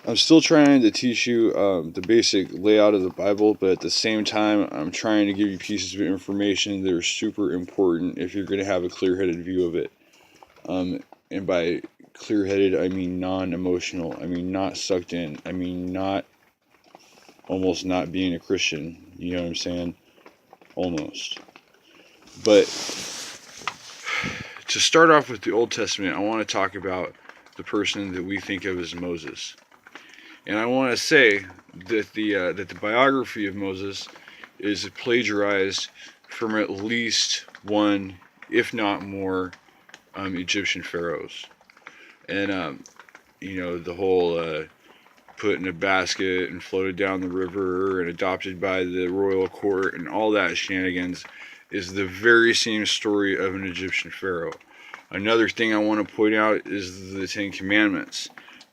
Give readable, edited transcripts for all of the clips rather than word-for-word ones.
I'm still trying to teach you the basic layout of the Bible, but at the same time, I'm trying to give you pieces of information that are super important if you're going to have a clear-headed view of it. And by clear-headed, I mean non-emotional. I mean not sucked in. I mean not almost not being a Christian. You know what I'm saying? Almost. But to start off with the Old Testament, I want to talk about the person that we think of as Moses. And I want to say that the biography of Moses is plagiarized from at least one, if not more, Egyptian pharaohs. And the whole put in a basket and floated down the river and adopted by the royal court and all that shenanigans is the very same story of an Egyptian pharaoh. Another thing I want to point out is the Ten Commandments.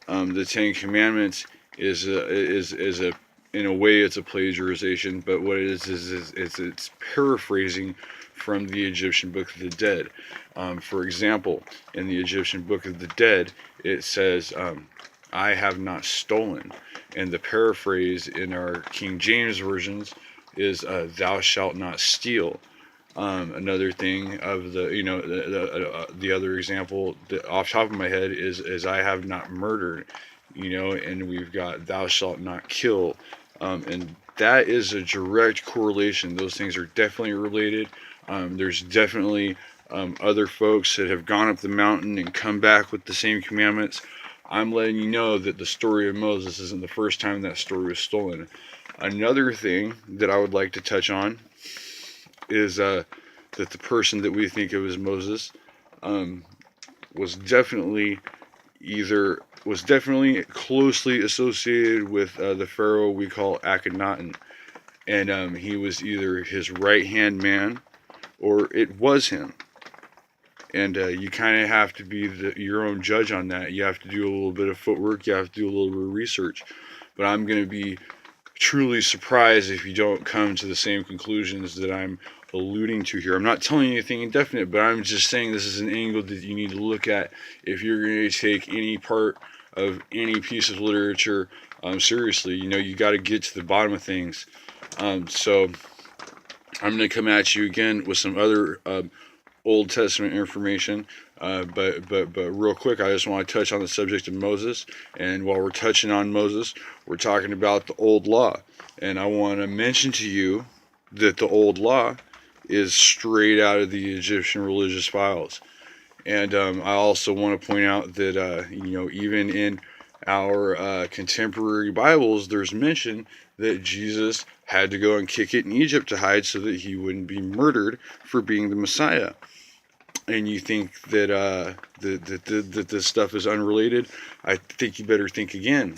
The Ten Commandments is a in a way it's a plagiarization, but what it is it's paraphrasing from the Egyptian Book of the Dead. For example, in the Egyptian Book of the Dead, it says, "I have not stolen," and the paraphrase in our King James versions is, "Thou shalt not steal." Another thing of the other example that off top of my head is I have not murdered, and we've got thou shalt not kill, and that is a direct correlation. Those things are definitely related. There's definitely other folks that have gone up the mountain and come back with the same commandments. I'm letting you know that the story of Moses isn't the first time that story was stolen. Another thing that I would like to touch on is that the person that we think of as Moses um, was definitely was definitely closely associated with the pharaoh we call Akhenaten, and he was either his right hand man or it was him. And you kind of have to be your own judge on that. You have to do a little bit of footwork. You have to do a little bit of research. But I'm going to be truly surprised if you don't come to the same conclusions that I'm alluding to here. I'm not telling you anything indefinite, but I'm just saying this is an angle that you need to look at if you're going to take any part of any piece of literature seriously. You got to get to the bottom of things. So I'm going to come at you again with some other Old Testament information. But real quick, I just want to touch on the subject of Moses. And while we're touching on Moses, we're talking about the Old Law. And I want to mention to you that the Old Law is straight out of the Egyptian religious files. And I also want to point out that even in our contemporary Bibles, there's mention that Jesus had to go and kick it in Egypt to hide so that he wouldn't be murdered for being the Messiah. And you think that that this stuff is unrelated, I think you better think again.